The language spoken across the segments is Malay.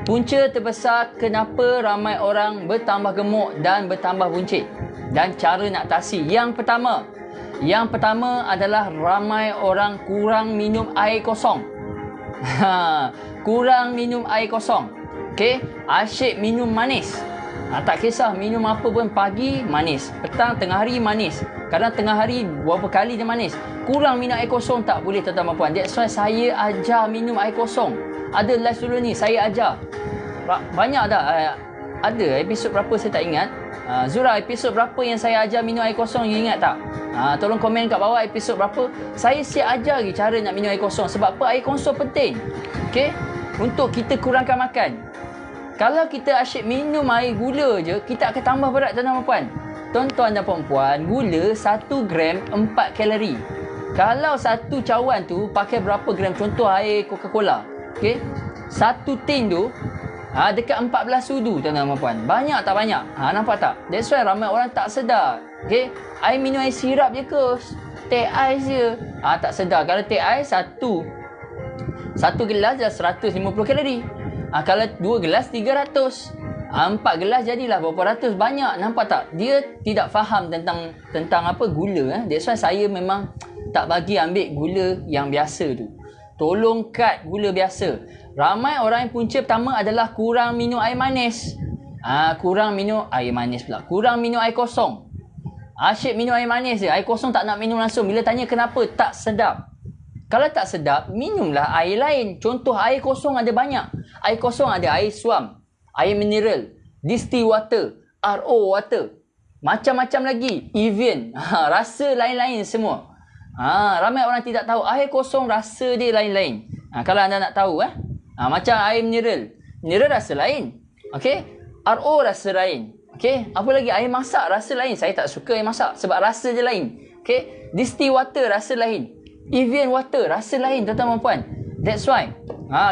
Punca terbesar kenapa ramai orang bertambah gemuk dan bertambah buncit, dan cara nak atasi. Yang pertama adalah ramai orang kurang minum air kosong. Kurang minum air kosong. Okey, asyik minum manis. Tak kisah minum apa pun, pagi manis, petang, tengah hari manis. Kadang tengah hari berapa kali dia manis. Kurang minum air kosong tak boleh, tuan-tuan dan puan. That's why saya ajar minum air kosong. Ada live dulu ni, saya ajar. Banyak dah. Ada episod berapa saya tak ingat. Zura, episod berapa yang saya ajar minum air kosong, you ingat tak? Tolong komen kat bawah episod berapa. Saya siap ajar lagi cara nak minum air kosong. Sebab apa? Air kosong penting. Okey? Untuk kita kurangkan makan. Kalau kita asyik minum air gula je, kita akan tambah berat, tuan-tuan dan puan. Tuan-tuan dan puan, gula 1 gram 4 kalori. Kalau satu cawan tu pakai berapa gram? Contoh air Coca-Cola. Okey? Satu tin tu dekat 14 sudu, tuan-tuan dan puan. Banyak tak banyak? Nampak tak? That's why ramai orang tak sedar. Okey? Air minum air sirap je ke? Teh ais je? Tak sedar. Kalau teh ais satu gelas dah 150 kalori. Kalau 2 gelas 300. 4 gelas jadilah berapa ratus. Banyak, nampak tak? Dia tidak faham tentang apa gula. That's why saya memang tak bagi ambil gula yang biasa tu. Tolong cut gula biasa. Ramai orang yang punca pertama adalah kurang minum air manis. Kurang minum air manis pula. Kurang minum air kosong. Asyik minum air manis je. Air kosong tak nak minum langsung. Bila tanya kenapa, tak sedap. Kalau tak sedap, minumlah air lain. Contoh air kosong ada banyak. Air kosong ada air suam, air mineral, distilled water, RO water. Macam-macam lagi. Evian. Rasa lain-lain semua. Ramai orang tidak tahu. Air kosong rasa dia lain-lain. Kalau anda nak tahu. Macam air mineral. Mineral rasa lain. Okey. RO rasa lain. Okey. Apa lagi? Air masak rasa lain. Saya tak suka air masak sebab rasa dia lain. Okey. Distilled water rasa lain. Evian water rasa lain, tuan-tuan dan puan. That's why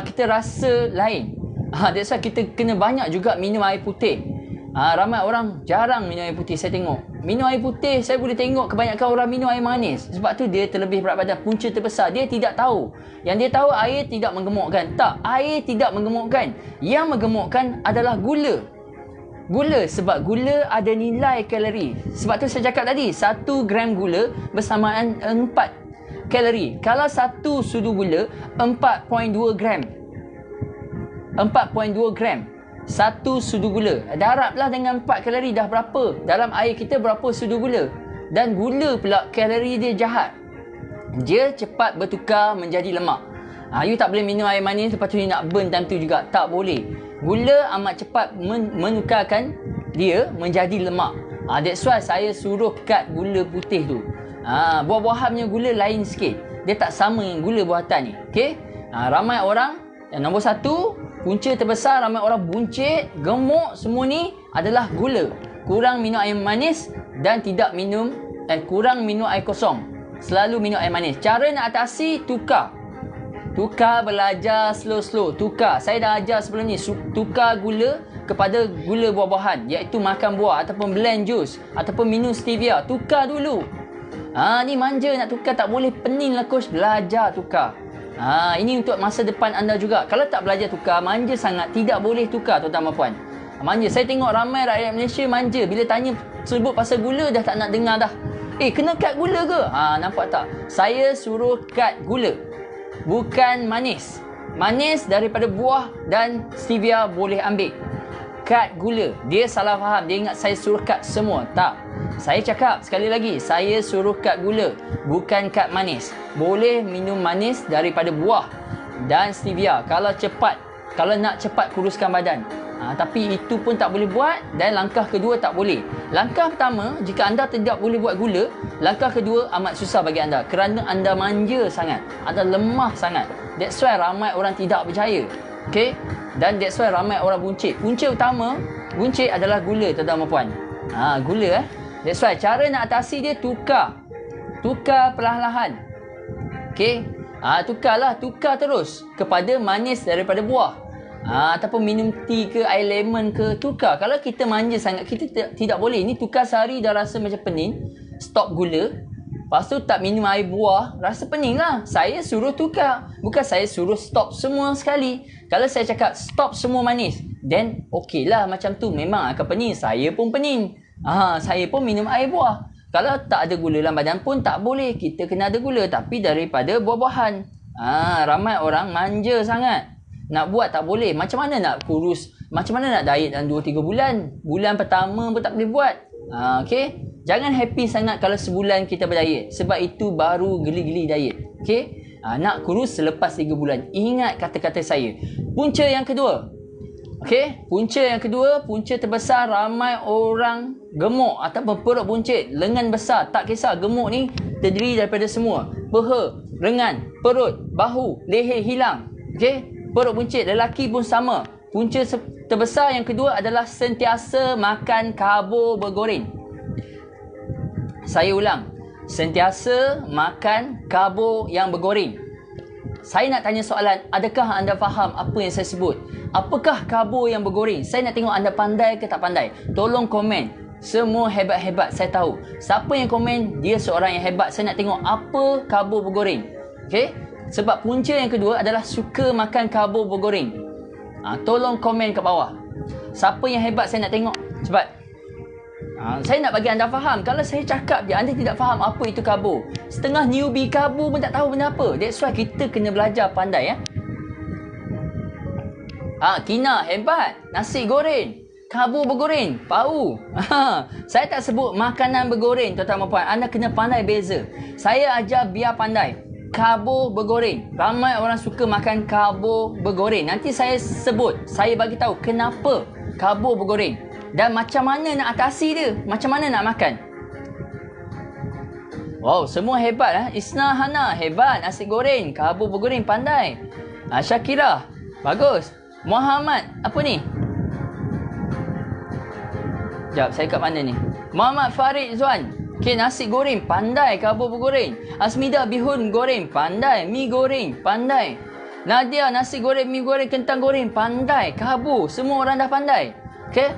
kita rasa lain. That's why kita kena banyak juga minum air putih. Ramai orang jarang minum air putih, saya tengok. Minum air putih, saya boleh tengok kebanyakan orang minum air manis. Sebab tu dia terlebih berat badan, punca terbesar. Dia tidak tahu. Yang dia tahu air tidak menggemukkan. Tak, air tidak menggemukkan. Yang menggemukkan adalah gula. Gula, sebab gula ada nilai kalori. Sebab tu saya cakap tadi, 1 gram gula bersamaan 4 kalori. Kalau satu sudu gula 4.2 gram. 4.2 gram. Satu sudu gula. Darablah dengan 4 kalori, dah berapa? Dalam air kita berapa sudu gula? Dan gula pula kalori dia jahat. Dia cepat bertukar menjadi lemak. You tak boleh minum air manis lepas tu you nak burn time tu juga. Tak boleh. Gula amat cepat menukarkan dia menjadi lemak. That's why saya suruh cut gula putih tu. Buah-buahan punya gula lain sikit. Dia tak sama dengan gula buatan ni. Okey? Ramai orang, nombor 1, punca terbesar ramai orang buncit, gemuk, semua ni adalah gula. Kurang minum air manis dan kurang minum air kosong. Selalu minum air manis. Cara nak atasi, tukar. Tukar, belajar slow-slow. Tukar. Saya dah ajar sebelum ni. Tukar gula kepada gula buah-buahan. Iaitu makan buah ataupun blend jus ataupun minum stevia. Tukar dulu. Ni manja nak tukar, tak boleh pening lah coach. Belajar tukar. Ini untuk masa depan anda juga. Kalau tak belajar tukar, manja sangat, tidak boleh tukar, tuan-tuan dan puan. Manja. Saya tengok ramai rakyat Malaysia manja. Bila tanya sebut pasal gula, dah tak nak dengar dah. Kena cut gula ke? Nampak tak? Saya suruh cut gula. Bukan manis. Manis daripada buah dan stevia boleh ambil. Cut gula. Dia salah faham. Dia ingat saya suruh cut semua. Tak. Saya cakap sekali lagi, saya suruh cut gula, bukan cut manis. Boleh minum manis daripada buah dan stevia kalau nak cepat kuruskan badan. Tapi itu pun tak boleh buat, dan langkah kedua tak boleh. Langkah pertama, jika anda tidak boleh buat gula, langkah kedua amat susah bagi anda kerana anda manja sangat, anda lemah sangat. That's why ramai orang tidak percaya. Okay? Dan that's why ramai orang buncit. Punca utama buncit adalah gula, tuan-tuan dan puan. Gula That's why cara nak atasi dia, tukar perlahan-lahan. Okey. Tukar terus kepada manis daripada buah. Ataupun minum tea ke, air lemon ke, tukar. Kalau kita manja sangat, kita tidak boleh. Ini tukar sehari dah rasa macam pening, stop gula. Lepas tu tak minum air buah, rasa pening lah. Saya suruh tukar. Bukan saya suruh stop semua sekali. Kalau saya cakap stop semua manis, then okey lah macam tu. Memang akan pening. Saya pun pening. Saya pun minum air buah. Kalau tak ada gula dalam badan pun tak boleh. Kita kena ada gula. Tapi daripada buah-buahan. Ramai orang manja sangat. Nak buat tak boleh. Macam mana nak kurus? Macam mana nak diet dalam 2-3 bulan? Bulan pertama pun tak boleh buat. Okay? Jangan happy sangat kalau sebulan kita berdiet. Sebab itu baru geli-geli diet. Okay? Nak kurus selepas 3 bulan. Ingat kata-kata saya. Punca yang kedua. Okay? Punca yang kedua. Punca terbesar ramai orang gemuk ataupun perut buncit. Lengan besar. Tak kisah. Gemuk ni terdiri daripada semua. Peha, lengan, perut, bahu, leher hilang. Okay? Perut buncit. Lelaki pun sama. Punca terbesar yang kedua adalah sentiasa makan karbo bergoreng. Saya ulang. Sentiasa makan karbo yang bergoreng. Saya nak tanya soalan, adakah anda faham apa yang saya sebut? Apakah karbo yang bergoreng? Saya nak tengok anda pandai ke tak pandai. Tolong komen. Semua hebat-hebat, saya tahu. Siapa yang komen, dia seorang yang hebat. Saya nak tengok apa karbo bergoreng. Okay? Sebab punca yang kedua adalah suka makan karbo bergoreng. Tolong komen kat bawah. Siapa yang hebat, saya nak tengok. Cepat. Saya nak bagi anda faham. Kalau saya cakap je, anda tidak faham apa itu karbo. Setengah newbie karbo pun tak tahu benda apa. That's why kita kena belajar pandai. Kina, hebat. Nasi goreng. Karbo bergoreng. Pau. Saya tak sebut makanan bergoreng, tuan-tuan dan puan. Anda kena pandai beza. Saya ajar biar pandai. Karbo bergoreng. Ramai orang suka makan karbo bergoreng. Nanti saya sebut. Saya bagi tahu kenapa karbo bergoreng. Dan macam mana nak atasi dia? Macam mana nak makan? Wow, semua hebat. Isna Hana, hebat. Nasi goreng, karbo bergoreng, pandai. Syakira, bagus. Muhammad, apa ni? Sekejap, saya kat mana ni? Muhammad Farid Zuan. Okay, nasi goreng, pandai. Karbo bergoreng. Asmida, bihun goreng, pandai. Mi goreng, pandai. Nadia, nasi goreng, mi goreng, kentang goreng, pandai. Karbo, semua orang dah pandai. Okay?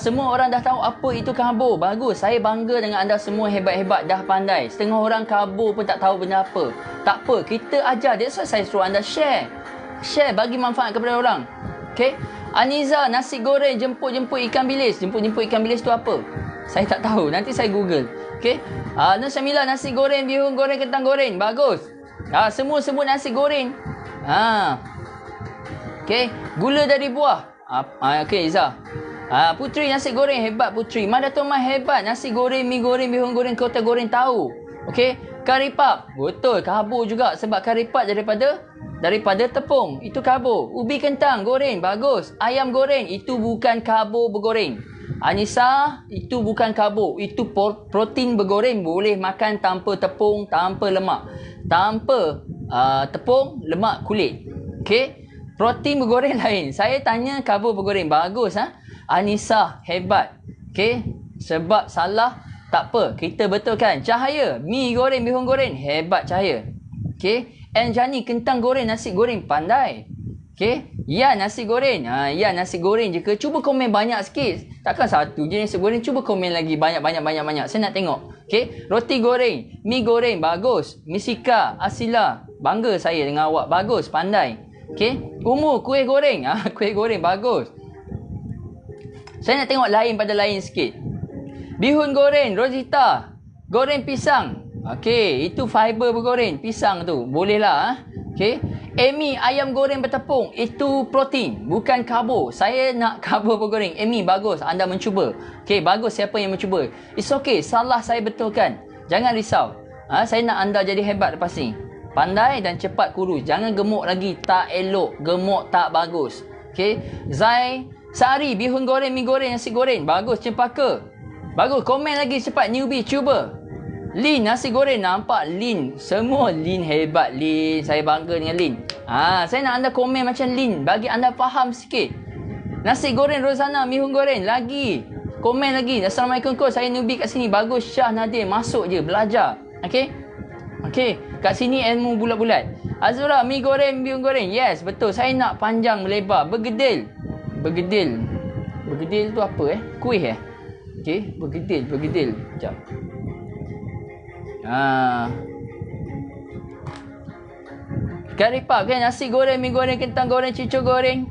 Semua orang dah tahu apa itu karbo. Bagus. Saya bangga dengan anda semua hebat-hebat dah pandai. Setengah orang karbo pun tak tahu benda apa. Tak apa. Kita ajar. That's why saya suruh anda share. Share. Bagi manfaat kepada orang. Okay? Aniza, nasi goreng, jemput-jemput ikan bilis. Jemput-jemput ikan bilis tu apa? Saya tak tahu. Nanti saya google. Okay? Nusyamila, nasi goreng, bihun goreng, kentang goreng. Bagus. Semua sebut nasi goreng. Okay? Gula dari buah. Okay, Izzah. Putri, nasi goreng, hebat Putri. Mada Tomai, hebat. Nasi goreng, mi goreng, bihun goreng, kota goreng, tahu. Okey. Karipap, betul. Karbo juga. Sebab karipap daripada tepung. Itu karbo. Ubi kentang, goreng, bagus. Ayam goreng, itu bukan karbo bergoreng. Anissa, itu bukan karbo. Itu protein bergoreng. Boleh makan tanpa tepung, tanpa lemak. Tanpa tepung, lemak, kulit. Okey. Protein bergoreng lain. Saya tanya karbo bergoreng. Bagus. Anissa, hebat. Okay? Sebab salah, tak apa. Kita betulkan. Cahaya, mi goreng, bihun goreng. Hebat Cahaya. Okay? Anjani, kentang goreng, nasi goreng. Pandai. Okay? Ya, nasi goreng. Ya, nasi goreng je ke? Cuba komen banyak sikit. Takkan satu je nasi goreng. Cuba komen lagi banyak. Saya nak tengok. Okay? Roti goreng, mi goreng. Bagus. Misika, Asila. Bangga saya dengan awak. Bagus, pandai. Okay? Umur, kuih goreng. Kuih goreng, bagus. Saya nak tengok lain pada lain sikit. Bihun goreng, Rosita. Goreng pisang. Okey, itu fiber bergoreng. Pisang tu. Boleh lah. Okey. Amy, ayam goreng bertepung. Itu protein. Bukan karbo. Saya nak karbo bergoreng. Amy, bagus. Anda mencuba. Okey, bagus siapa yang mencuba. It's okay. Salah saya betulkan. Jangan risau. Saya nak anda jadi hebat lepas ni. Pandai dan cepat kurus. Jangan gemuk lagi. Tak elok. Gemuk tak bagus. Okey. Zai, Sari, bihun goreng, mi goreng, nasi goreng. Bagus, Cempaka. Bagus, komen lagi cepat. Newbie, cuba. Lin, nasi goreng. Nampak Lin. Semua Lin hebat. Lin, saya bangga dengan Lin. Saya nak anda komen macam Lin. Bagi anda faham sikit. Nasi goreng, Rozana, bihun goreng. Lagi. Komen lagi. Assalamualaikum coach. Saya newbie kat sini. Bagus, Syah Nadir. Masuk je, belajar. Okey? Okey. Kat sini ilmu bulat-bulat. Azura, mi goreng, bihun goreng. Yes, betul. Saya nak panjang, melebar. Bergedil. Bergedil tu apa Kuih Okey, bergedil. Sekejap. Curry puff kan, nasi goreng, mi goreng, kentang goreng, cucur goreng.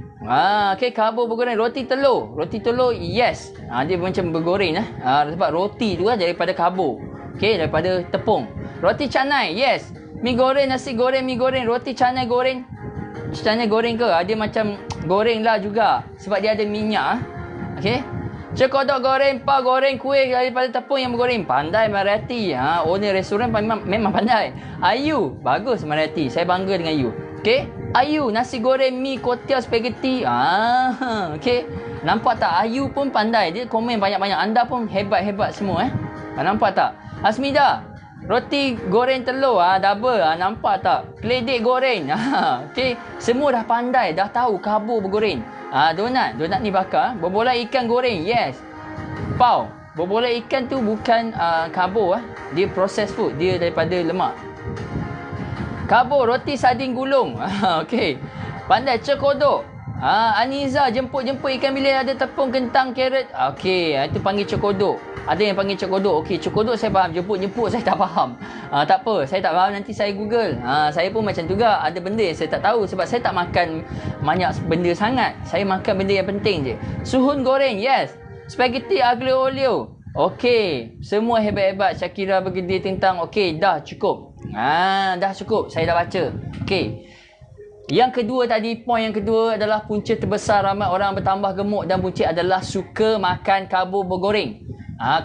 Okay, karbo bergoreng. Roti telur. Roti telur, yes. Dia macam bergoreng lah. Sebab roti tu kan daripada karbo. Okay, daripada tepung. Roti canai, yes. Mi goreng, nasi goreng, mi goreng. Roti canai goreng. Canai goreng ke? Dia macam goreng lah juga. Sebab dia ada minyak. Okay. Cekodok goreng, pau goreng, kuih daripada tepung yang bergoreng. Pandai Mariati. Owner restoran memang pandai. Ayu, bagus Mariati. Saya bangga dengan Ayu. Okay. Ayu, nasi goreng, mi, kuotiao, spaghetti. Okay. Nampak tak? Ayu pun pandai. Dia komen banyak-banyak. Anda pun hebat-hebat semua. Nampak tak? Hasmida, roti goreng telur. Double. Nampak tak? Keledek goreng. Okay. Semua dah pandai. Dah tahu karbo bergoreng. Donat ni bakar. Bobolan ikan goreng, yes. Pau, bobolan ikan tu bukan karbo. Dia processed food. Dia daripada lemak. Karbo, roti sardin gulung. Okay. Pandai. Cekodok. Aniza, jemput ikan bilis ada tepung, kentang, carrot. Okay, itu panggil cekodok. Ada yang panggil cekodok. Okay, cekodok saya faham. Jemput saya tak faham. Tak apa, saya tak faham, nanti saya Google. Saya pun macam tu juga. Ada benda yang saya tak tahu sebab saya tak makan banyak benda sangat. Saya makan benda yang penting je. Suhun goreng, yes. Spaghetti aglio olio. Okay, semua hebat-hebat. Syakira bergede tentang. Okay, dah cukup. Dah cukup. Saya dah baca. Okay. Yang kedua tadi, poin yang kedua adalah punca terbesar ramai orang bertambah gemuk dan buncit adalah suka makan karbo bergoreng.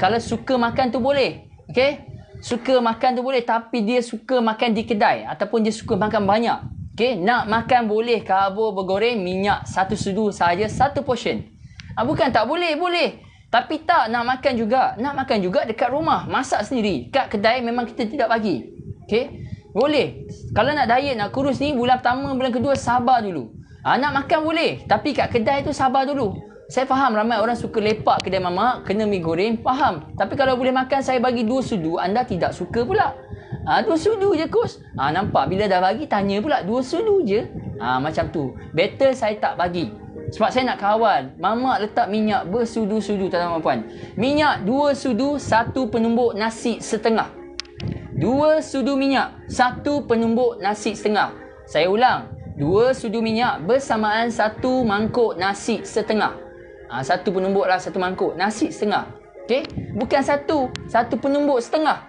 Kalau suka makan tu boleh. Okay? Suka makan tu boleh, tapi dia suka makan di kedai ataupun dia suka makan banyak. Okay? Nak makan boleh karbo bergoreng, minyak satu sudu sahaja, satu portion. Bukan tak boleh, boleh. Tapi tak nak makan juga. Nak makan juga dekat rumah, masak sendiri. Kat kedai memang kita tidak bagi. Okay? Boleh. Kalau nak diet, nak kurus ni, bulan pertama, bulan kedua, sabar dulu. Nak makan boleh. Tapi kat kedai tu sabar dulu. Saya faham ramai orang suka lepak kedai mamak, kena mi goreng, faham. Tapi kalau boleh makan, saya bagi 2 sudu, anda tidak suka pula. 2 sudu je kus. Nampak bila dah bagi, tanya pula 2 sudu je. Macam tu. Better saya tak bagi. Sebab saya nak kawal. Mamak letak minyak bersudu-sudu, tuan-tuan dan puan. Minyak 2 sudu, 1 penumbuk nasi setengah. 2 sudu minyak, 1 penumbuk nasi setengah. Saya ulang. 2 sudu minyak bersamaan 1 mangkuk nasi setengah. 1 penumbuk lah, 1 mangkuk nasi setengah. Okay? Bukan 1 penumbuk setengah.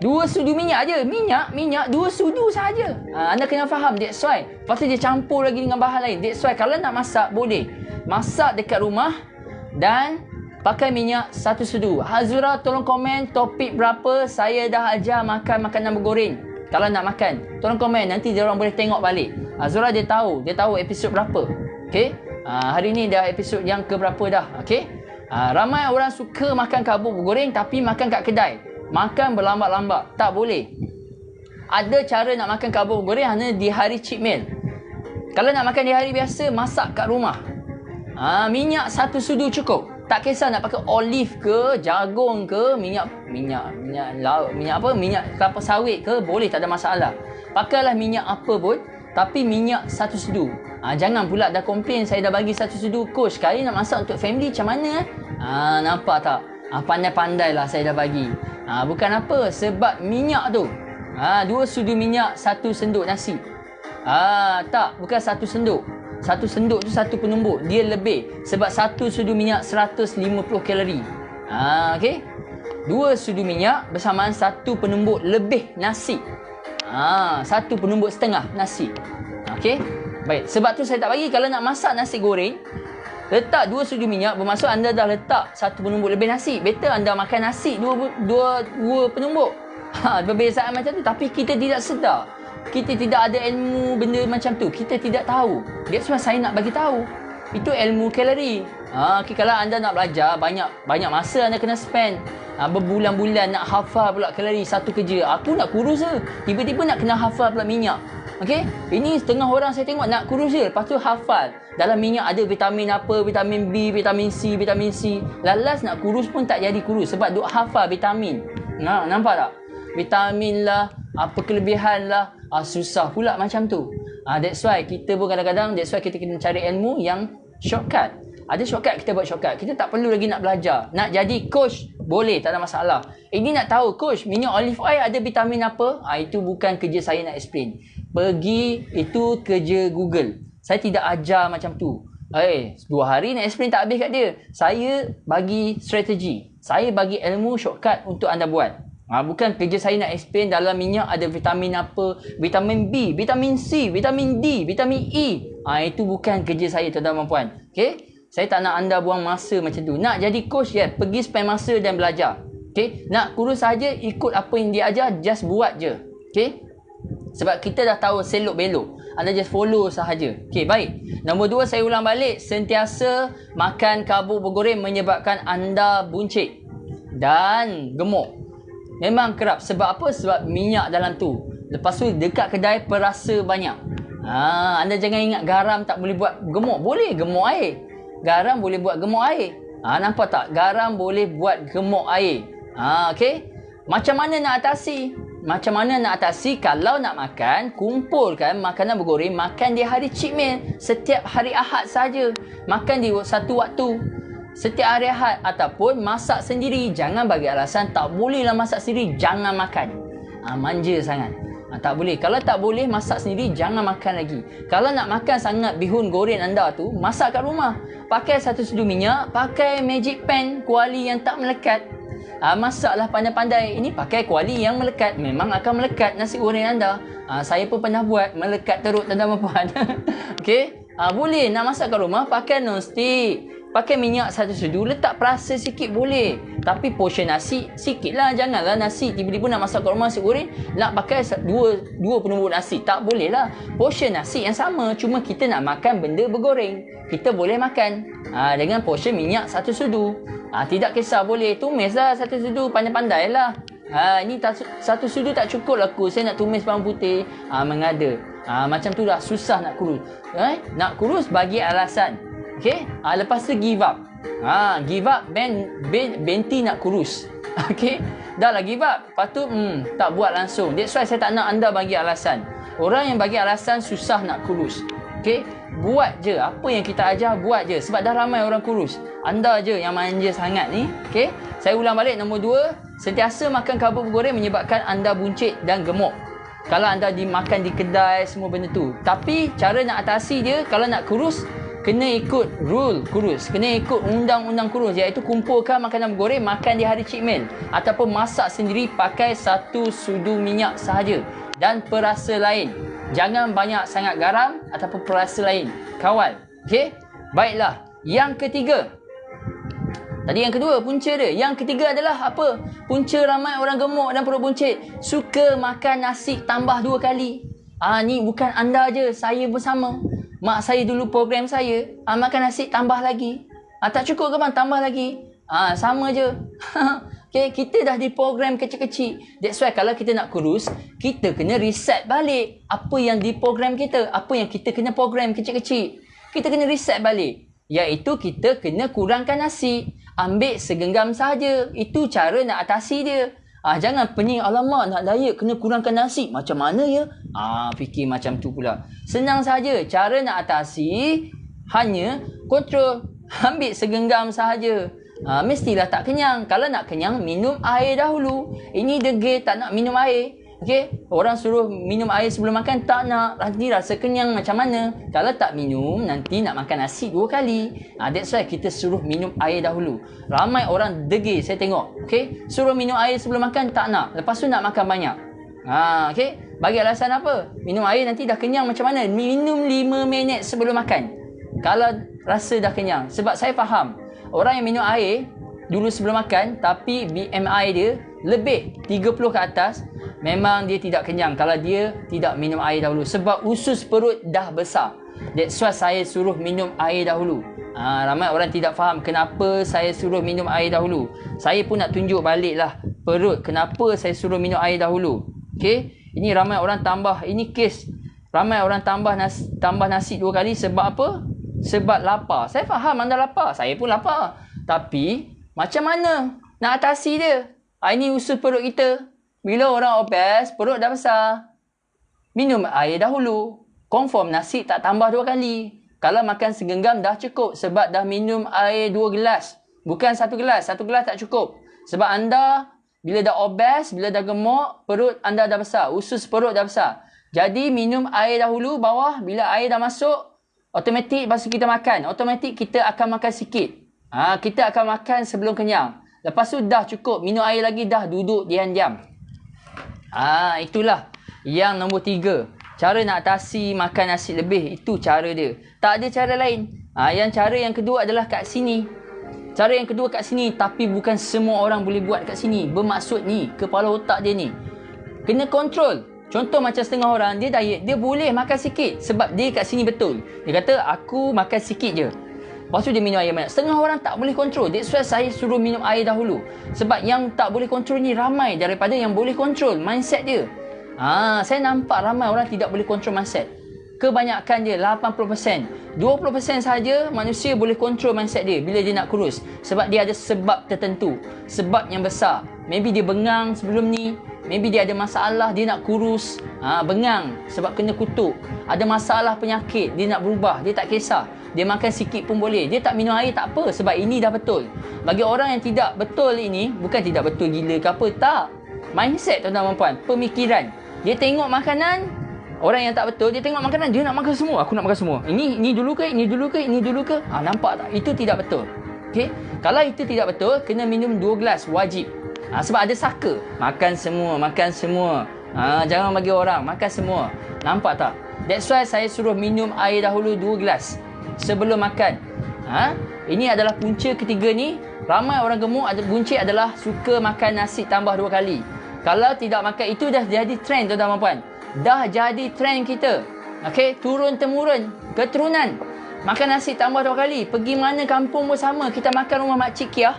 2 sudu minyak je. Minyak 2 sudu saja. Anda kena faham. That's why. Lepas tu dia campur lagi dengan bahan lain. That's why kalau nak masak boleh. Masak dekat rumah dan pakai minyak 1 sudu. Hazura tolong komen topik berapa saya dah ajar makan makanan bergoreng. Kalau nak makan, tolong komen. Nanti dia orang boleh tengok balik. Hazura dia tahu episod berapa. Okay? Hari ni dah episod yang ke berapa dah. Okay? Ramai orang suka makan karbo bergoreng tapi makan kat kedai. Makan berlambat-lambat. Tak boleh. Ada cara nak makan karbo bergoreng hanya di hari cheat meal. Kalau nak makan di hari biasa, masak kat rumah. Minyak 1 sudu cukup. Tak kisah nak pakai olive ke, jagung ke, minyak laut, minyak kelapa sawit ke, boleh, tak ada masalah. Pakailah minyak apa pun, tapi minyak 1 sudu. Jangan pula dah komplain saya dah bagi 1 sudu. Coach, sekali nak masak untuk family macam mana? Nampak tak? Pandai-pandailah saya dah bagi. Bukan apa, sebab minyak tu. 2 sudu minyak, 1 senduk nasi. Tak, bukan 1 senduk. 1 senduk tu 1 penumbuk. Dia lebih. Sebab 1 sudu minyak 150 kalori. Okay? 2 sudu minyak bersamaan 1 penumbuk lebih nasi. 1 penumbuk setengah nasi. Okay? Baik. Sebab tu saya tak bagi. Kalau nak masak nasi goreng, letak 2 sudu minyak bermaksud anda dah letak 1 penumbuk lebih nasi. Better anda makan nasi 2 penumbuk. Perbezaan macam tu. Tapi kita tidak sedar. Kita tidak ada ilmu benda macam tu. Kita tidak tahu. That's why saya nak bagi tahu. Itu ilmu kalori. Okay, kalau anda nak belajar, banyak masa anda kena spend. Berbulan-bulan nak hafal pula kalori satu kerja. Aku nak kurus je. Tiba-tiba nak kena hafal pula minyak. Okay? Ini setengah orang saya tengok nak kurus je. Lepas tu hafal. Dalam minyak ada vitamin apa, vitamin B, vitamin C, vitamin C. Lalas nak kurus pun tak jadi kurus. Sebab duk hafal vitamin. Nampak tak? Vitamin lah, apa kelebihan lah. Susah pula macam tu. That's why kita pun kadang-kadang, that's why kita kena cari ilmu yang shortcut. Ada shortcut, kita buat shortcut. Kita tak perlu lagi nak belajar. Nak jadi coach boleh, tak ada masalah. Ini nak tahu, coach, minyak olive oil ada vitamin apa? Itu bukan kerja saya nak explain. Pergi, itu kerja Google. Saya tidak ajar macam tu. 2 hari nak explain tak habis kat dia. Saya bagi strategi. Saya bagi ilmu shortcut untuk anda buat. Bukan kerja saya nak explain dalam minyak ada vitamin apa, vitamin B, vitamin C, vitamin D, vitamin E. Itu bukan kerja saya, tuan-tuan dan puan. Okay? Saya tak nak anda buang masa macam tu. Nak jadi coach, pergi spend masa dan belajar. Okay? Nak kurus saja, ikut apa yang dia ajar, just buat je. Okay? Sebab kita dah tahu selok belok. Anda just follow sahaja. Okay, baik. Nombor 2, saya ulang balik. Sentiasa makan karbo bergoreng menyebabkan anda buncit dan gemuk. Memang kerap. Sebab apa? Sebab minyak dalam tu. Lepas tu dekat kedai perasa banyak. Anda jangan ingat garam tak boleh buat gemuk. Boleh gemuk air. Garam boleh buat gemuk air. Nampak tak? Garam boleh buat gemuk air. Okay? Macam mana nak atasi? Macam mana nak atasi? Kalau nak makan, kumpulkan makanan bergoreng. Makan di hari cheat meal. Setiap hari Ahad saja. Makan di satu waktu. Setiap hari Ahad. Ataupun masak sendiri. Jangan bagi alasan tak bolehlah masak sendiri, jangan makan. Manja sangat. Tak boleh. Kalau tak boleh masak sendiri, jangan makan lagi. Kalau nak makan sangat bihun goreng anda tu, masak kat rumah. Pakai satu sudu minyak. Pakai magic pan kuali yang tak melekat. Masaklah pandai-pandai. Ini pakai kuali yang melekat. Memang akan melekat nasi goreng anda. Saya pun pernah buat. Melekat teruk, tuan-tuan dan puan. Okay? Boleh nak masak kat rumah, pakai non-stick. Pakai minyak satu sudu, letak perasa sikit boleh. Tapi portion nasi sikit lah. Janganlah nasi tiba-tiba nak masak kat rumah nasi goreng, nak pakai dua penumbuk nasi. Tak boleh lah. Portion nasi yang sama. Cuma kita nak makan benda bergoreng. Kita boleh makan dengan portion minyak satu sudu. Tidak kisah, boleh. Tumis lah satu sudu, pandai-pandai lah. Ini satu sudu tak cukup lah aku. Saya nak tumis bawang putih. Mengada. Macam tu dah susah nak kurus. Nak kurus bagi alasan. Okay? Lepas tu give up. Give up, Benti nak kurus. Okay? Dah lah give up. Lepas tu, tak buat langsung. That's why saya tak nak anda bagi alasan. Orang yang bagi alasan susah nak kurus. Okay? Buat je. Apa yang kita ajar, buat je. Sebab dah ramai orang kurus. Anda je yang manja sangat ni. Okay? Saya ulang balik. Nombor 2, sentiasa makan karbo bergoreng menyebabkan anda buncit dan gemuk. Kalau anda dimakan di kedai, semua benda tu. Tapi, cara nak atasi dia, kalau nak kurus, kena ikut rule kurus. Kena ikut undang-undang kurus, iaitu kumpulkan makanan bergoreng, makan di hari cheat meal. Ataupun masak sendiri pakai satu sudu minyak sahaja. Dan perasa lain. Jangan banyak sangat garam ataupun perasa lain. Kawal. Okey? Baiklah. Yang ketiga. Tadi yang kedua, punca dia. Yang ketiga adalah apa? Punca ramai orang gemuk dan perut buncit. Suka makan nasi tambah 2 kali. Ni bukan anda je. Saya bersama. Mak saya dulu program saya, makan nasi tambah lagi. Tak cukup ke bang? Tambah lagi. Sama je. Okay, kita dah diprogram kecil-kecil. That's why kalau kita nak kurus, kita kena reset balik apa yang diprogram kita. Apa yang kita kena program kecil-kecil. Kita kena reset balik. Iaitu kita kena kurangkan nasi. Ambil segenggam sahaja. Itu cara nak atasi dia. Jangan pening, alamak nak diet kena kurangkan nasi. Macam mana ya? Fikir macam tu pula. Senang saja. Cara nak atasi hanya kontrol. Ambil segenggam sahaja. Mestilah tak kenyang. Kalau nak kenyang, minum air dahulu. Ini degil tak nak minum air. Okay? Orang suruh minum air sebelum makan, tak nak. Nanti rasa kenyang macam mana? Kalau tak minum, nanti nak makan nasi 2 kali. That's why kita suruh minum air dahulu. Ramai orang degil, saya tengok. Okay? Suruh minum air sebelum makan, tak nak. Lepas tu nak makan banyak. Okay? Bagi alasan apa? Minum air nanti dah kenyang macam mana? Minum 5 minit sebelum makan. Kalau rasa dah kenyang. Sebab saya faham. Orang yang minum air dulu sebelum makan, tapi BMI dia lebih 30 ke atas, memang dia tidak kenyang kalau dia tidak minum air dahulu. Sebab usus perut dah besar. That's why saya suruh minum air dahulu. Ramai orang tidak faham kenapa saya suruh minum air dahulu. Saya pun nak tunjuk balik lah perut kenapa saya suruh minum air dahulu. Okay? Ini ramai orang tambah. Ini kes. Ramai orang tambah nasi 2 kali sebab apa? Sebab lapar. Saya faham anda lapar. Saya pun lapar. Tapi macam mana nak atasi dia? Ini usus perut kita. Bila orang obes, perut dah besar. Minum air dahulu. Confirm nasi tak tambah 2 kali. Kalau makan segenggam dah cukup. Sebab dah minum air 2 gelas. Bukan 1 gelas. 1 gelas tak cukup. Sebab anda bila dah obes, bila dah gemuk, perut anda dah besar. Usus perut dah besar. Jadi minum air dahulu bawah. Bila air dah masuk, automatik lepas tu kita makan. Automatik kita akan makan sikit. Kita akan makan sebelum kenyang. Lepas tu dah cukup. Minum air lagi dah duduk diam-diam. Itulah yang nombor 3. Cara nak atasi makan nasi lebih. Itu cara dia. Tak ada cara lain. Yang cara yang kedua adalah kat sini. Cara yang kedua kat sini, tapi bukan semua orang boleh buat kat sini. Bermaksud ni, kepala otak dia ni kena kontrol. Contoh macam setengah orang, dia diet, dia boleh makan sikit. Sebab dia kat sini betul. Dia kata, aku makan sikit je. Lepas tu dia minum air banyak. Setengah orang tak boleh kontrol. That's why saya suruh minum air dahulu. Sebab yang tak boleh kontrol ni ramai daripada yang boleh kontrol mindset dia. Saya nampak ramai orang tidak boleh kontrol mindset. Kebanyakan dia 80%. 20% saja manusia boleh kontrol mindset dia bila dia nak kurus. Sebab dia ada sebab tertentu. Sebab yang besar. Maybe dia bengang sebelum ni. Maybe dia ada masalah, dia nak kurus. Bengang sebab kena kutuk. Ada masalah penyakit, dia nak berubah. Dia tak kisah. Dia makan sikit pun boleh. Dia tak minum air tak apa. Sebab ini dah betul. Bagi orang yang tidak betul ini, bukan tidak betul gila ke apa. Tak. Mindset tuan-tuan dan puan. Pemikiran. Dia tengok makanan. Orang yang tak betul, dia tengok makanan, dia nak makan semua. Aku nak makan semua. Ini dulu ke? Ini dulu ke? Ini dulu ke? Nampak tak? Itu tidak betul. Okay? Kalau itu tidak betul, kena minum 2 gelas. Wajib. Sebab ada saka. Makan semua. Makan semua. Jangan bagi orang. Makan semua. Nampak tak? That's why saya suruh minum air dahulu 2 gelas. Sebelum makan. Ini adalah punca ketiga ni. Ramai orang gemuk punca adalah suka makan nasi tambah 2 kali. Kalau tidak makan, itu dah jadi trend tuan-tuan dan puan. Dah jadi trend kita. Okey, turun-temurun, keturunan. Makan nasi tambah 2 kali. Pergi mana kampung pun sama. Kita makan rumah Makcik Kiah.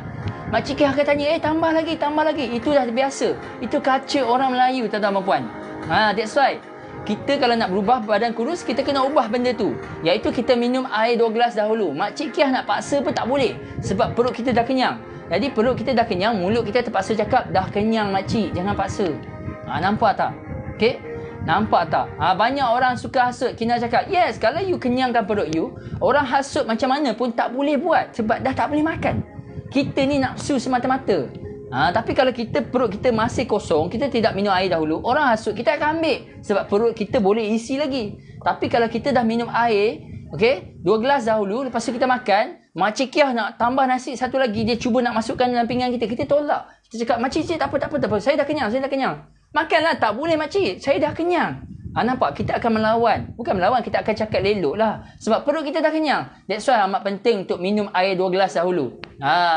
Makcik Kiah akan tanya, tambah lagi, tambah lagi. Itu dah biasa. Itu culture orang Melayu, tuan-tuan dan puan. That's why. Kita kalau nak berubah badan kurus, kita kena ubah benda tu. Iaitu kita minum air 2 gelas dahulu. Makcik Kiah nak paksa pun tak boleh. Sebab perut kita dah kenyang. Jadi perut kita dah kenyang, mulut kita terpaksa cakap, dah kenyang makcik, jangan paksa. Nampak tak? Okey? Nampak tak? Banyak orang suka hasut. Kina cakap, yes, kalau you kenyangkan perut you, orang hasut macam mana pun tak boleh buat. Sebab dah tak boleh makan. Kita ni nafsu semata-mata. Tapi kalau perut kita masih kosong, kita tidak minum air dahulu, orang hasut, kita akan ambil. Sebab perut kita boleh isi lagi. Tapi kalau kita dah minum air, okay, 2 gelas dahulu, lepas tu kita makan, Makcik Kiah nak tambah nasi satu lagi, dia cuba nak masukkan dalam pinggan kita. Kita tolak. Kita cakap, makcik, tak apa. Saya dah kenyang. Makanlah, tak boleh makcik. Saya dah kenyang. Nampak? Kita akan melawan. Bukan melawan, kita akan cakap lelok lah. Sebab perut kita dah kenyang. That's why amat penting untuk minum air 2 gelas dahulu.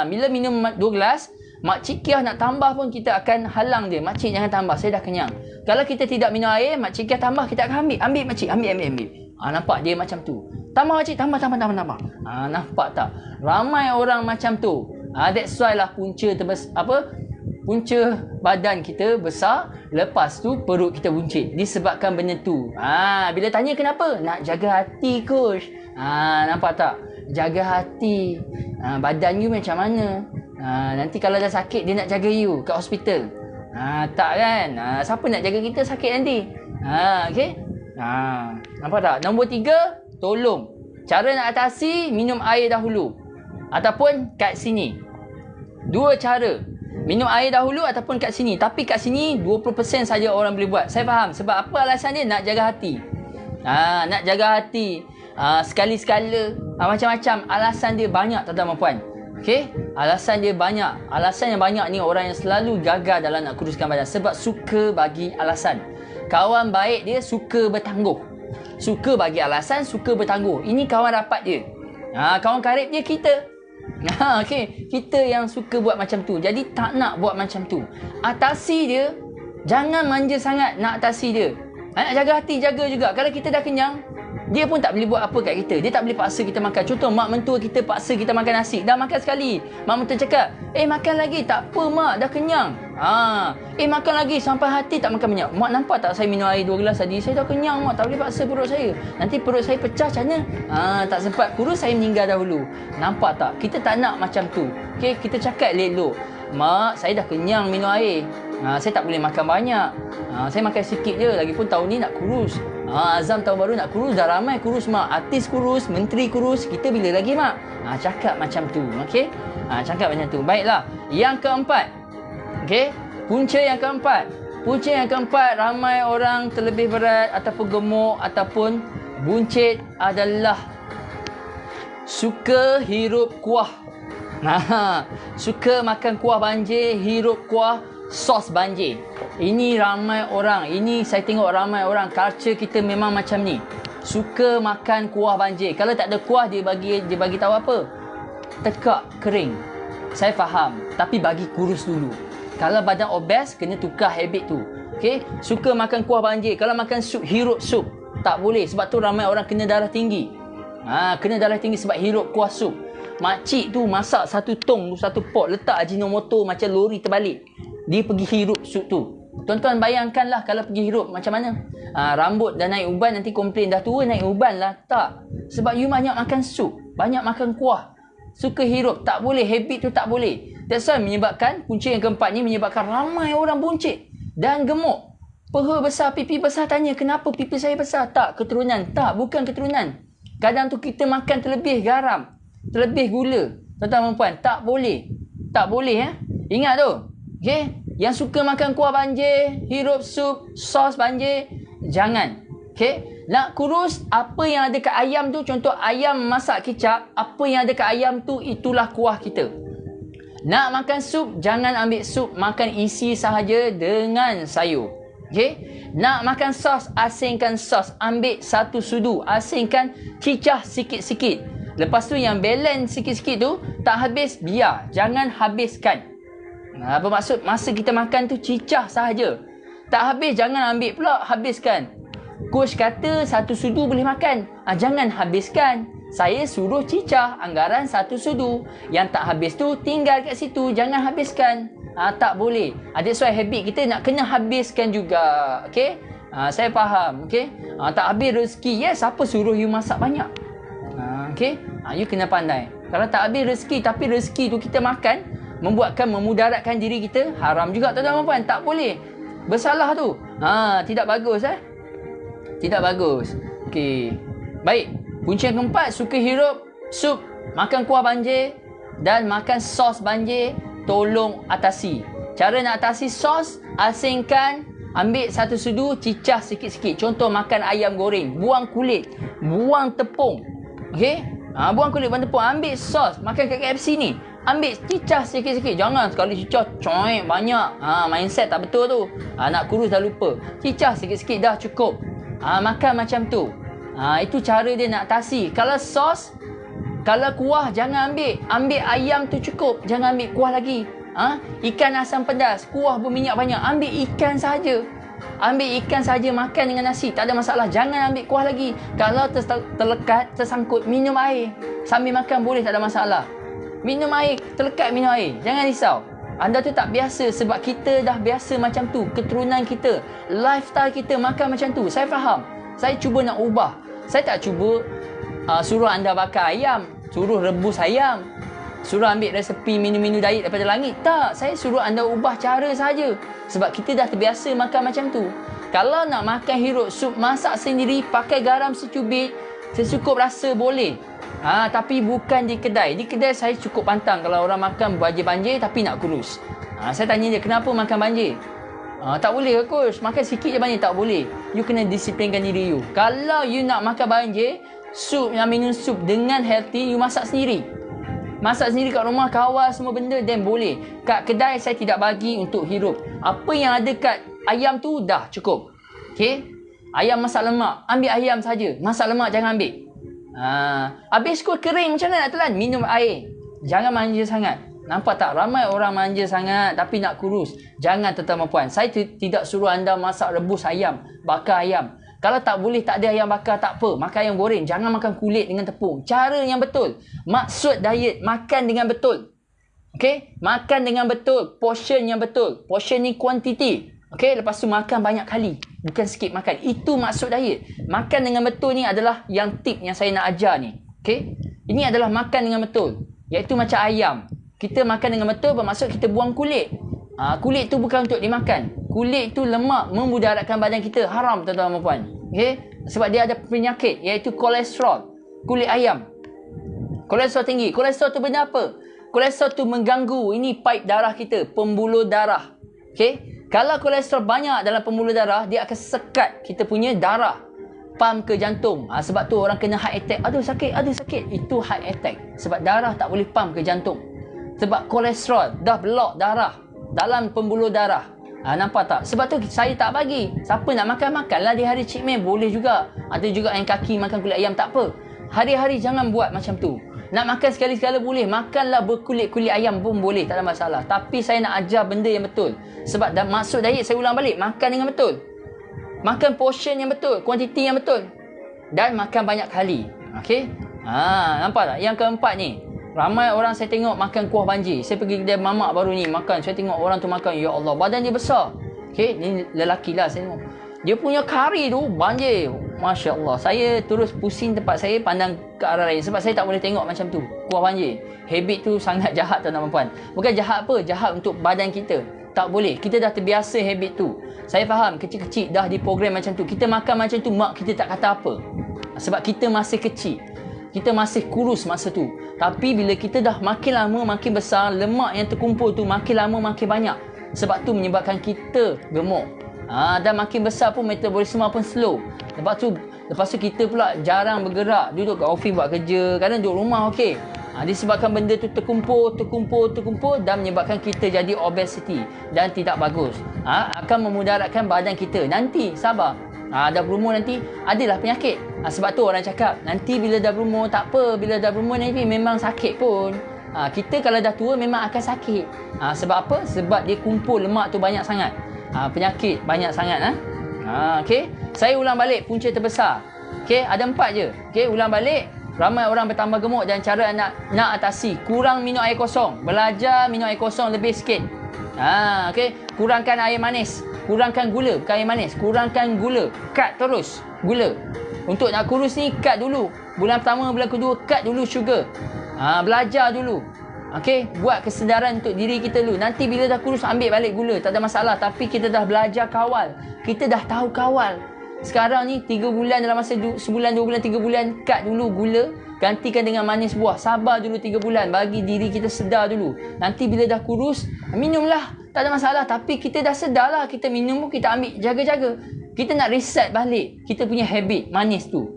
Bila minum 2 gelas, Makcik Kiah nak tambah pun kita akan halang dia. Makcik jangan tambah, saya dah kenyang. Kalau kita tidak minum air, Makcik Kiah tambah, kita akan ambil. Ambil makcik, ambil. Nampak? Dia macam tu. Tambah makcik, tambah. Nampak tak? Ramai orang macam tu. That's why lah punca badan kita besar, lepas tu perut kita buncit. Disebabkan benda tu. Bila tanya kenapa? Nak jaga hati, coach. Nampak tak? Jaga hati. Badan you macam mana? Nanti kalau dah sakit, dia nak jaga you kat hospital. Tak kan? Siapa nak jaga kita sakit nanti? Okay? Nampak tak? Nombor 3, tolong. Cara nak atasi, minum air dahulu. Ataupun kat sini. 2 cara. Minum air dahulu ataupun kat sini. Tapi kat sini 20% saja orang boleh buat. Saya faham. Sebab apa alasan dia? Nak jaga hati. Nak jaga hati. Sekali-sekala. Macam-macam. Alasan dia banyak, tuan-tuan dan puan. Okay? Alasan dia banyak. Alasan yang banyak ni orang yang selalu gagal dalam nak kuruskan badan. Sebab suka bagi alasan. Kawan baik dia suka bertangguh. Suka bagi alasan, suka bertangguh. Ini kawan rapat dia. Kawan karib dia kita. Okay. Kita yang suka buat macam tu. Jadi tak nak buat macam tu. Atasi dia. Jangan manja sangat nak atasi dia. Nak jaga hati, jaga juga. Kalau kita dah kenyang, dia pun tak boleh buat apa kat kita. Dia tak boleh paksa kita makan. Contoh mak mentua kita paksa kita makan nasi. Dah makan sekali, mak mentua cakap, makan lagi. Tak apa mak, dah kenyang. Makan lagi sampai hati tak makan banyak. Mak nampak tak saya minum air 2 gelas tadi? Saya dah kenyang mak, tak boleh paksa perut saya. Nanti perut saya pecah macam mana? Tak sempat kurus, saya meninggal dahulu. Nampak tak? Kita tak nak macam tu. Okay, kita cakap elok. Mak, saya dah kenyang minum air. Saya tak boleh makan banyak. Saya makan sikit je. Lagipun tahun ni nak kurus. Azam tahun baru nak kurus. Dah ramai kurus mak. Artis kurus, menteri kurus. Kita bila lagi mak? Cakap macam tu. Okay? Cakap macam tu. Baiklah. Yang keempat. Okey. Punca yang keempat. Punca yang keempat, ramai orang terlebih berat ataupun gemuk ataupun buncit adalah suka hirup kuah. Suka makan kuah banjir, hirup kuah, sos banjir. Ini ramai orang. Ini saya tengok ramai orang. Culture kita memang macam ni. Suka makan kuah banjir. Kalau tak ada kuah, dia bagi tahu apa? Tekak, kering. Saya faham. Tapi bagi kurus dulu. Kalau badan obes, kena tukar habit tu. Okay? Suka makan kuah banjir. Kalau makan sup, hirup sup. Tak boleh. Sebab tu ramai orang kena darah tinggi. Kena darah tinggi sebab hirup kuah sup. Makcik tu masak satu tong, satu pot. Letak Ajinomoto macam lori terbalik. Dia pergi hirup sup tu. Tuan-tuan bayangkanlah kalau pergi hirup macam mana. Rambut dah naik uban, nanti komplain dah tua naik uban lah. Tak. Sebab you banyak makan sup. Banyak makan kuah. Suka hirup. Tak boleh. Habit tu tak boleh. That's why menyebabkan, punca yang keempat ni menyebabkan ramai orang buncit dan gemuk. Peha besar, pipi besar. Tanya, kenapa pipi saya besar? Tak, keturunan. Tak, bukan keturunan. Kadang tu kita makan terlebih garam, terlebih gula. Tuan-tuan dan puan, tak boleh. Tak boleh ya. Ingat tu. Okay? Yang suka makan kuah banjir, hirup sup, sos banjir, jangan. Okay? Nak kurus, apa yang ada kat ayam tu, contoh ayam masak kicap, apa yang ada kat ayam tu, itulah kuah kita. Nak makan sup, jangan ambil sup, makan isi sahaja dengan sayur. Okay? Nak makan sos, asingkan sos, ambil satu sudu, asingkan, cicah sikit-sikit. Lepas tu yang balance sikit-sikit tu, tak habis, biar. Jangan habiskan. Apa maksud? Masa kita makan tu, cicah sahaja. Tak habis, jangan ambil pula, habiskan. Coach kata satu sudu boleh makan. Jangan habiskan. Saya suruh cicah, anggaran satu sudu. Yang tak habis tu, tinggal kat situ. Jangan habiskan. Tak boleh. That's why habit kita nak kena habiskan juga. Okay? Saya faham. Okay? Tak habis rezeki. Yes, siapa suruh you masak banyak? Okay? You kena pandai. Kalau tak habis rezeki, tapi rezeki tu kita makan, memudaratkan diri kita, haram juga tuan-tuan dan puan. Tak boleh. Bersalah tu. Tidak bagus. Tidak bagus. Okay. Baik. Punca yang keempat, suka hirup sup, makan kuah banjir dan makan sos banjir. Tolong atasi. Cara nak atasi sos, asingkan, ambil satu sudu, cicah sikit-sikit. Contoh makan ayam goreng, buang kulit, buang tepung. Okey? Buang kulit, buang tepung, ambil sos, makan kat KFC ni. Ambil cicah sikit-sikit. Jangan sekali cicah coek banyak. Mindset tak betul tu. Nak kurus dah lupa. Cicah sikit-sikit dah cukup. Makan macam tu. Itu cara dia nak atasi. Kalau sos, kalau kuah jangan ambil. Ambil ayam tu cukup. Jangan ambil kuah lagi. Ikan asam pedas, kuah berminyak banyak. Ambil ikan saja. Ambil ikan saja, makan dengan nasi. Tak ada masalah. Jangan ambil kuah lagi. Kalau terlekat, tersangkut, minum air. Sambil makan boleh, tak ada masalah. Minum air, terlekat minum air. Jangan risau. Anda tu tak biasa sebab kita dah biasa macam tu. Keturunan kita, lifestyle kita makan macam tu. Saya faham. Saya cuba nak ubah. Saya tak cuba suruh anda bakar ayam, suruh rebus ayam, suruh ambil resepi menu-menu diet daripada langit. Tak, saya suruh anda ubah cara saja. Sebab kita dah terbiasa makan macam tu. Kalau nak makan hirup sup, masak sendiri, pakai garam secubit, secukup rasa boleh. Tapi bukan di kedai. Di kedai saya cukup pantang kalau orang makan banjir-banjir tapi nak kurus. Saya tanya dia, kenapa makan banjir? Tak boleh ke coach? Makan sikit je banjir. Tak boleh. You kena disiplinkan diri you. Kalau you nak makan banjir, sup, yang minum sup dengan healthy, you masak sendiri. Masak sendiri kat rumah, kawal semua benda, then boleh. Kat kedai saya tidak bagi untuk hirup. Apa yang ada kat ayam tu dah cukup. Okay? Ayam masak lemak, ambil ayam saja. Masak lemak jangan ambil. Habis kuah kering macam mana nak telan? Minum air. Jangan manja sangat. Nampak tak? Ramai orang manja sangat tapi nak kurus. Jangan tuan-tuan dan puan. Saya tidak suruh anda masak rebus ayam, bakar ayam. Kalau tak boleh, tak ada ayam bakar, tak apa. Makan ayam goreng. Jangan makan kulit dengan tepung. Cara yang betul. Maksud diet, makan dengan betul. Okay? Makan dengan betul. Portion yang betul. Portion ni quantity. Okay? Lepas tu makan banyak kali. Bukan sikit makan. Itu maksud diet. Makan dengan betul ni adalah yang tip yang saya nak ajar ni. Okay? Ini adalah makan dengan betul. Iaitu macam ayam. Kita makan dengan betul bermaksud kita buang kulit. Kulit tu bukan untuk dimakan. Kulit tu lemak memudaratkan badan kita. Haram tuan-tuan dan puan. Okay? Sebab dia ada penyakit iaitu kolesterol. Kulit ayam. Kolesterol tinggi. Kolesterol tu benda apa? kolesterol tu mengganggu ini pipe darah kita, pembuluh darah. Okey? Kalau kolesterol banyak dalam pembuluh darah, dia akan sekat kita punya darah pam ke jantung. Sebab tu orang kena heart attack. Aduh sakit. Itu heart attack. Sebab darah tak boleh pam ke jantung. Sebab kolesterol dah block darah dalam pembuluh darah. Nampak tak? Sebab tu saya tak bagi. Siapa nak makan, makanlah di hari Cik Mei. Boleh juga. Ada juga yang kaki makan kulit ayam, tak apa. Hari-hari jangan buat macam tu. Nak makan sekali-sekala boleh. Makanlah berkulit-kulit ayam pun boleh. Tak ada masalah. Tapi saya nak ajar benda yang betul. Sebab maksud diet saya ulang balik. Makan dengan betul. Makan portion yang betul. Kuantiti yang betul. Dan makan banyak kali. Okey? Nampak tak? Yang keempat ni. Ramai orang saya tengok makan kuah banjir. Saya pergi kedai mamak baru ni makan. Saya tengok orang tu makan. Ya Allah, badan dia besar. Okey? Ni lelaki lah saya tengok. Dia punya kari tu banjir. Masya Allah. Saya terus pusing tempat saya, pandang ke arah lain. Sebab saya tak boleh tengok macam tu. Kuah banjir. Habit tu sangat jahat tuan-tuan dan puan. Bukan jahat apa. Jahat untuk badan kita. Tak boleh. Kita dah terbiasa habit tu. Saya faham kecil-kecil dah diprogram macam tu. Kita makan macam tu, mak kita tak kata apa. Sebab kita masih kecil. Kita masih kurus masa tu. Tapi bila kita dah makin lama makin besar, lemak yang terkumpul tu makin lama makin banyak. Sebab tu menyebabkan kita gemuk. Dan makin besar pun metabolisme pun slow. Lepas tu kita pula jarang bergerak. Duduk kat office buat kerja. Kadang duduk rumah okey. Disebabkan benda tu terkumpul dan menyebabkan kita jadi obesity dan tidak bagus. Akan memudaratkan badan kita. Nanti sabar. Dah berumur nanti adalah penyakit. Sebab tu orang cakap nanti bila dah berumur tak apa, bila dah berumur nanti memang sakit pun. Kita kalau dah tua memang akan sakit. Sebab apa? Sebab dia kumpul lemak tu banyak sangat. Penyakit banyak sangat. Okey. Saya ulang balik punca terbesar. Okey, ada 4 je. Okey, ulang balik. Ramai orang bertambah gemuk dan cara nak atasi. Kurang minum air kosong. Belajar minum air kosong lebih sikit. Okey. Kurangkan air manis. Kurangkan gula. Bukan air manis. Kurangkan gula. Cut terus gula. Untuk nak kurus ni, cut dulu. Bulan pertama, bulan kedua, cut dulu sugar. Belajar dulu. Okey. Buat kesedaran untuk diri kita dulu. Nanti bila dah kurus, ambil balik gula. Tak ada masalah. Tapi kita dah belajar kawal. Kita dah tahu kawal. Sekarang ni 3 bulan dalam masa sebulan, 2 bulan, 3 bulan, cut dulu gula, gantikan dengan manis buah. Sabar dulu 3 bulan, bagi diri kita sedar dulu. Nanti bila dah kurus, minumlah, tak ada masalah. Tapi kita dah sedar lah, kita minum pun kita ambil jaga-jaga. Kita nak reset balik kita punya habit manis tu.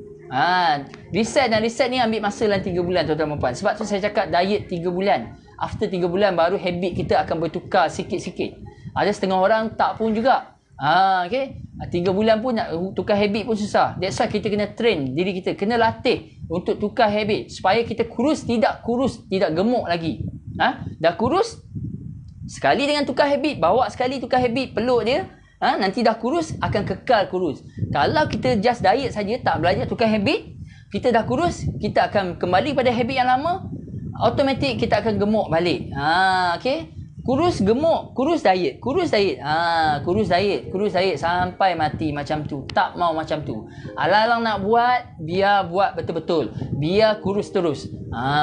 Reset ni ambil masa dalam 3 bulan tuan-tuan dan puan. Sebab tu saya cakap diet 3 bulan. After 3 bulan baru habit kita akan bertukar sikit-sikit. Ada setengah orang tak pun juga. Okay. 3 bulan pun nak tukar habit pun susah. That's why kita kena train diri kita. Kena latih untuk tukar habit. Supaya kita kurus, tidak gemuk lagi. Dah kurus, sekali dengan tukar habit, bawa sekali tukar habit, peluk dia. Nanti dah kurus, akan kekal kurus. Kalau kita just diet saja, tak belajar tukar habit, kita dah kurus, kita akan kembali pada habit yang lama. Automatik kita akan gemuk balik. Okay. Kurus gemuk, kurus diet. Kurus diet sampai mati macam tu. Tak mau macam tu. Alang-alang nak buat, biar buat betul-betul. Biar kurus terus.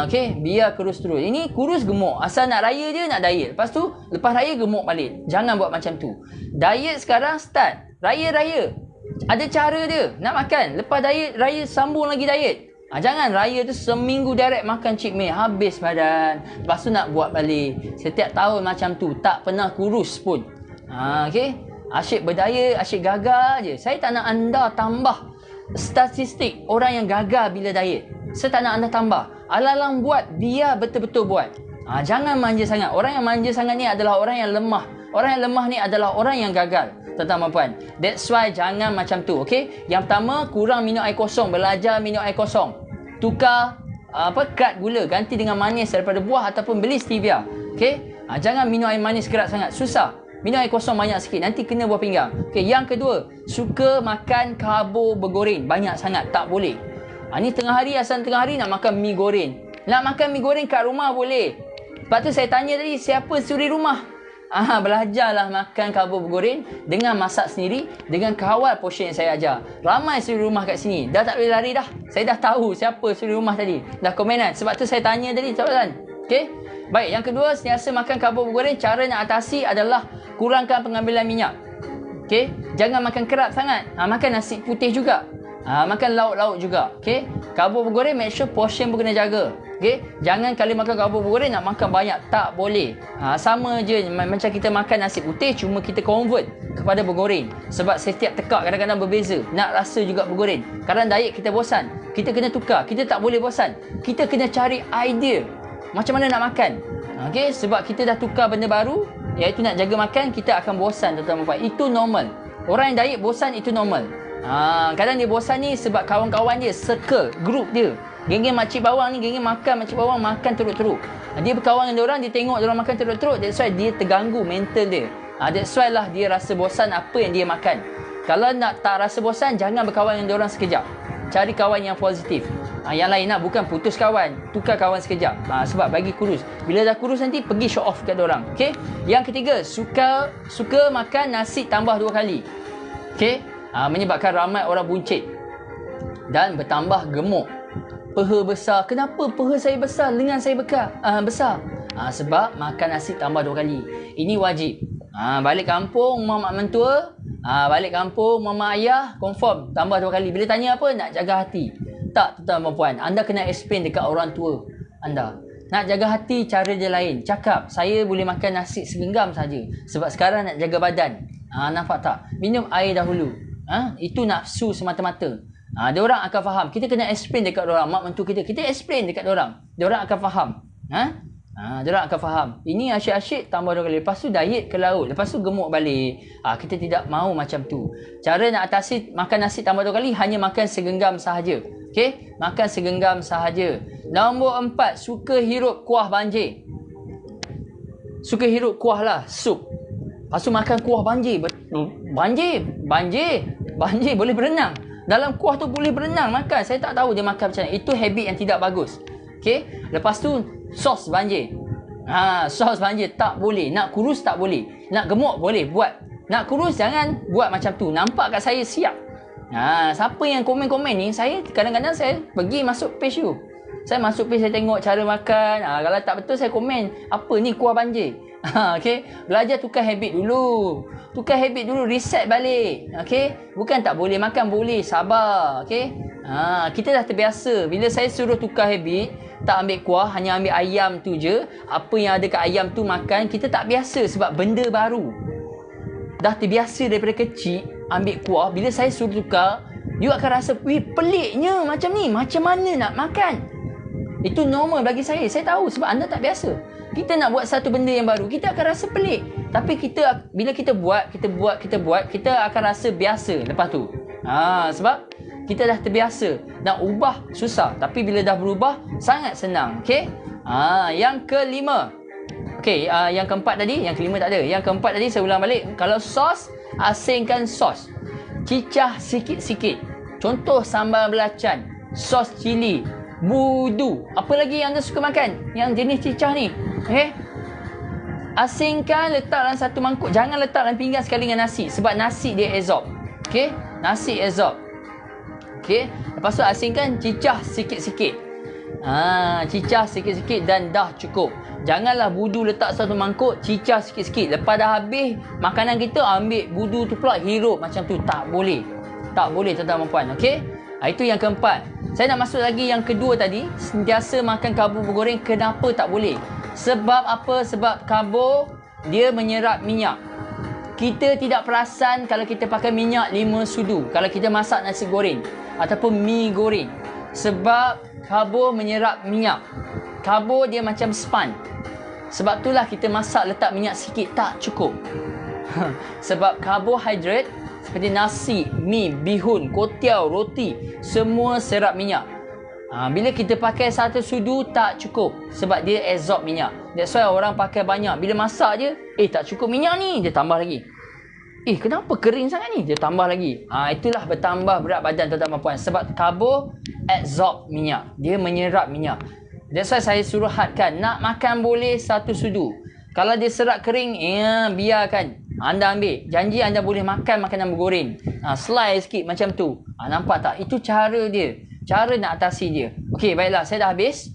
Okey, biar kurus terus. Ini kurus gemuk. Asal nak raya je nak diet. Lepas tu lepas raya gemuk balik. Jangan buat macam tu. Diet sekarang start. Raya. Ada cara dia. Nak makan. Lepas diet, raya sambung lagi diet. Jangan raya tu seminggu direct makan Cik Mei, habis badan. Lepas tu nak buat balik. Setiap tahun macam tu, tak pernah kurus pun. Okey. Asyik berdaya, asyik gagal je. Saya tak nak anda tambah statistik orang yang gagal bila diet. Saya tak nak anda tambah. Alang-alang buat, biar betul-betul buat. Jangan manja sangat. Orang yang manja sangat ni adalah orang yang lemah. Orang yang lemah ni adalah orang yang gagal. Tuan-tuan dan puan. That's why jangan macam tu. Okay. Yang pertama, kurang minum air kosong. Belajar minum air kosong. Tukar cut gula. Ganti dengan manis daripada buah ataupun beli stevia. Okay. Jangan minum air manis kerat sangat. Susah. Minum air kosong banyak sikit. Nanti kena buah pinggang. Okay. Yang kedua, suka makan karbo bergoreng. Banyak sangat. Tak boleh. Ni tengah hari, asal tengah hari nak makan mi goreng. Nak makan mi goreng kat rumah boleh. Lepas tu saya tanya tadi, siapa suri rumah? Belajarlah makan karbo bergoreng dengan masak sendiri, dengan kawal portion yang saya ajar. Ramai suri rumah kat sini. Dah tak boleh lari dah. Saya dah tahu siapa suri rumah tadi. Dah komenan. Sebab tu saya tanya tadi soalan. Okey. Baik, yang kedua, sentiasa makan karbo bergoreng. Cara nak atasi adalah kurangkan pengambilan minyak. Okey. Jangan makan kerat sangat. Makan nasi putih juga. Makan lauk-lauk juga. Okey. Karbo bergoreng, make sure portion pun kena jaga. Okay? Jangan kali makan karbo bergoreng nak makan banyak. Tak boleh. Sama je macam kita makan nasi putih, cuma kita convert kepada bergoreng. Sebab setiap tekak kadang-kadang berbeza. Nak rasa juga bergoreng. Kadang diet kita bosan. Kita kena tukar. Kita tak boleh bosan. Kita kena cari idea macam mana nak makan. Okay? Sebab kita dah tukar benda baru, iaitu nak jaga makan, kita akan bosan, tuan-tuan dan puan. Itu normal. Orang yang diet bosan itu normal. Kadang dia bosan ni sebab kawan-kawan dia, circle, group dia. Geng-geng makcik bawang ni, geng-geng makan makcik bawang, makan teruk-teruk. Dia berkawan dengan diorang, dia tengok diorang makan teruk-teruk. That's why dia terganggu mental dia. That's why lah dia rasa bosan apa yang dia makan. Kalau nak tak rasa bosan, jangan berkawan dengan diorang sekejap. Cari kawan yang positif. Yang lain lah, bukan putus kawan, tukar kawan sekejap. Sebab bagi kurus. Bila dah kurus nanti, pergi show off kat diorang. Okay? Yang ketiga, suka makan nasi tambah 2 kali. Okay? Menyebabkan ramai orang buncit dan bertambah gemuk. Peha besar. Kenapa peha saya besar, lengan saya besar? Sebab makan nasi tambah 2 kali. Ini wajib. Balik kampung mak mentua, balik kampung mama ayah, confirm tambah 2 kali. Bila tanya apa, nak jaga hati. Tak, tuan-tuan dan puan, anda kena explain dekat orang tua anda. Nak jaga hati, cara dia lain. Cakap, saya boleh makan nasi segenggam saja sebab sekarang nak jaga badan. Nampak tak? Minum air dahulu. Itu nafsu semata-mata. Diorang akan faham. Kita kena explain dekat diorang. Mak mentua kita explain dekat diorang. Diorang akan faham. Diorang akan faham. Ini asyik-asyik tambah 2 kali. Lepas tu diet ke laut. Lepas tu gemuk balik. Kita tidak mahu macam tu. Cara nak atasi makan nasi tambah 2 kali, hanya makan segenggam sahaja. Okay? Makan segenggam sahaja. Nombor 4, suka hirup kuah banjir. Suka hirup kuah lah, sup. Lepas tu makan kuah banjir. Banjir boleh berenang. Dalam kuah tu boleh berenang makan. Saya tak tahu dia makan macam mana. Itu habit yang tidak bagus. Okay? Lepas tu sos banjir. Sos banjir tak boleh. Nak kurus tak boleh. Nak gemuk boleh buat. Nak kurus jangan buat macam tu. Nampak kat saya siap. Siapa yang komen-komen ni, saya kadang-kadang saya pergi masuk page tu. Saya masuk page, saya tengok cara makan. Kalau tak betul saya komen, apa ni kuah banjir. Okay? Belajar tukar habit dulu. Reset balik. Okay? Bukan tak boleh makan, boleh. Sabar. Okay? Kita dah terbiasa. Bila saya suruh tukar habit, tak ambil kuah, hanya ambil ayam tu je. Apa yang ada kat ayam tu makan, kita tak biasa sebab benda baru. Dah terbiasa daripada kecil ambil kuah. Bila saya suruh tukar, you akan rasa, peliknya macam ni. Macam mana nak makan? Itu normal bagi saya. Saya tahu sebab anda tak biasa. Kita nak buat satu benda yang baru, kita akan rasa pelik. Tapi bila kita buat, kita akan rasa biasa lepas tu. Sebab kita dah terbiasa. Nak ubah susah. Tapi bila dah berubah, sangat senang. Okay? Yang kelima. Okay, yang keempat tadi. Yang kelima tak ada. Yang keempat tadi saya ulang balik. Kalau sos, asingkan sos. Cicah sikit-sikit. Contoh sambal belacan, sos cili, budu. Apa lagi yang anda suka makan? Yang jenis cicah ni. Okay? Asingkan, letak dalam satu mangkuk. Jangan letak dalam pinggan sekali dengan nasi. Sebab nasi dia absorb. Okay? Nasi absorb. Okay? Lepas tu asingkan cicah sikit-sikit. Cicah sikit-sikit dan dah cukup. Janganlah budu letak satu mangkuk, cicah sikit-sikit. Lepas dah habis makanan kita, ambil budu tu pula hirup macam tu. Tak boleh. Tak boleh, tuan-tuan dan puan. Okey? Itu yang keempat. Saya nak masuk lagi yang kedua tadi. Sentiasa makan karbo bergoreng. Kenapa tak boleh? Sebab apa? Sebab karbo dia menyerap minyak. Kita tidak perasan kalau kita pakai minyak 5 sudu kalau kita masak nasi goreng ataupun mi goreng. Sebab karbo menyerap minyak. Karbo dia macam sponge. Sebab itulah kita masak letak minyak sikit, tak cukup. Sebab karbohidrat seperti nasi, mi, bihun, kuotiau, roti, semua serap minyak. Bila kita pakai satu sudu, tak cukup. Sebab dia absorb minyak. That's why orang pakai banyak. Bila masak je, tak cukup minyak ni, dia tambah lagi. Kenapa kering sangat ni? Dia tambah lagi. Itulah bertambah berat badan tuan-tuan dan puan. Sebab karbo absorb minyak. Dia menyerap minyak. That's why saya suruh hadkan. Nak makan boleh satu sudu. Kalau dia serat kering, biarkan. Anda ambil. Janji anda boleh makan makanan bergoreng. Slice sikit macam tu. Nampak tak? Itu cara dia. Cara nak atasi dia. Okey, baiklah. Saya dah habis.